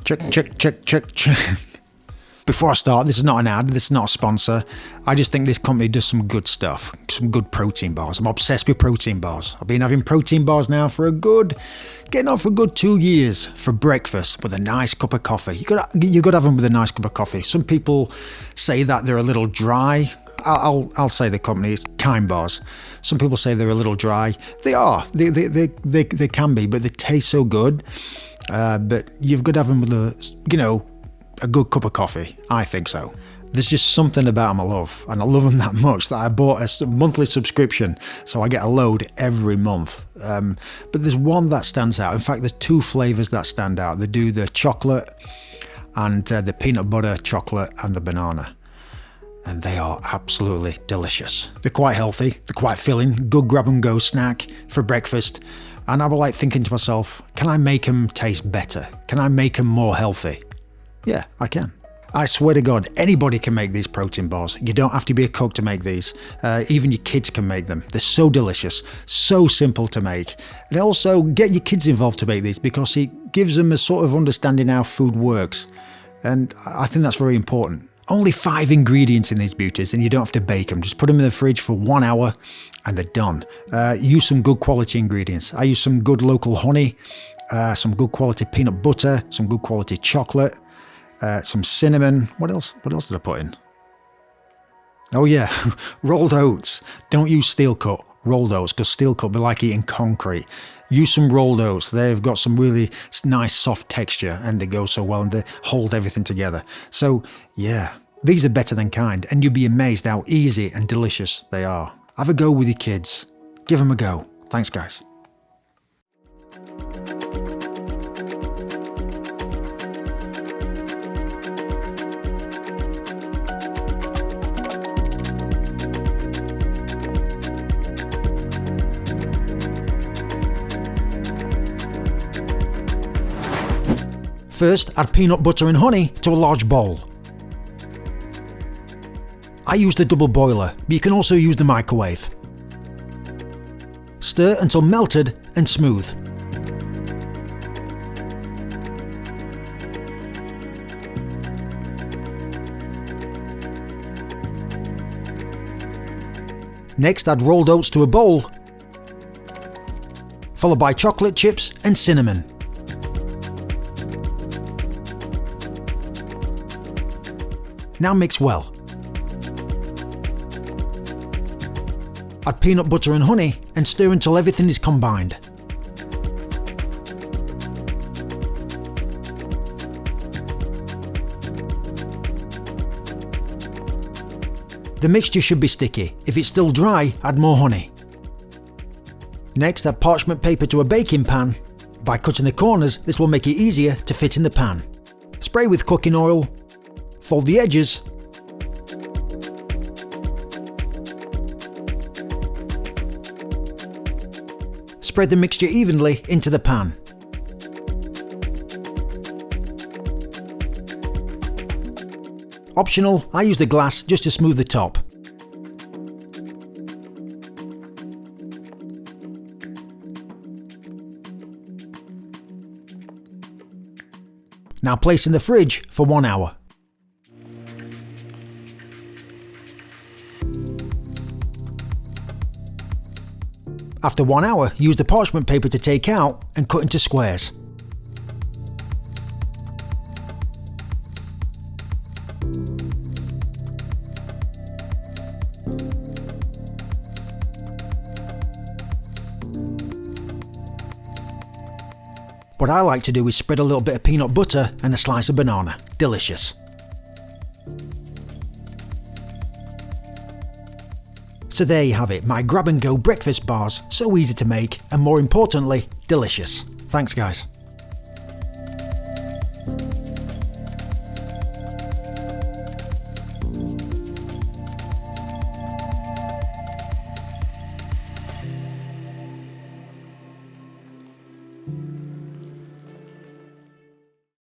Check. Before I start, this is not an ad, this is not a sponsor. I just think this company does some good stuff, some good protein bars. I'm obsessed with protein bars. I've been having protein bars now for getting on for a good 2 years for breakfast with a nice cup of coffee. You got to have them with a nice cup of coffee. Some people say that they're a little dry. I'll say the company is Kind Bars. Some people say they're a little dry. They are. They can be, but they taste so good. But you've got to have them with a good cup of coffee. I think so. There's just something about them I love, and I love them that much that I bought a monthly subscription, so I get a load every month. But there's one that stands out. In fact, there's 2 flavors that stand out. They do the chocolate and the peanut butter chocolate and the banana. And they are absolutely delicious. They're quite healthy, they're quite filling, good grab and go snack for breakfast. And I was like thinking to myself, can I make them taste better? Can I make them more healthy? Yeah, I can. I swear to God, anybody can make these protein bars. You don't have to be a cook to make these. Even your kids can make them. They're so delicious, so simple to make. And also get your kids involved to make these because it gives them a sort of understanding how food works. And I think that's very important. Only 5 ingredients in these beauties and you don't have to bake them. Just put them in the fridge for 1 hour and they're done. Use some good quality ingredients. I use some good local honey, some good quality peanut butter, some good quality chocolate, some cinnamon. What else did I put in? Oh yeah, rolled oats. Don't use steel cut rolled oats because steel cut be like eating concrete. Use some rolled oats. They've got some really nice soft texture and they go so well and they hold everything together. So yeah, these are better than Kind and you'll be amazed how easy and delicious they are. Have a go with your kids. Give them a go. Thanks guys. First, add peanut butter and honey to a large bowl. I use the double boiler, but you can also use the microwave. Stir until melted and smooth. Next, add rolled oats to a bowl, followed by chocolate chips and cinnamon. Now mix well. Add peanut butter and honey and stir until everything is combined. The mixture should be sticky. If it's still dry, add more honey. Next, add parchment paper to a baking pan. By cutting the corners, this will make it easier to fit in the pan. Spray with cooking oil. Fold the edges. Spread the mixture evenly into the pan. Optional, I use the glass just to smooth the top. Now place in the fridge for 1 hour. After 1 hour, use the parchment paper to take out and cut into squares. What I like to do is spread a little bit of peanut butter and a slice of banana. Delicious. So there you have it, my grab and go breakfast bars, so easy to make and more importantly, delicious. Thanks guys.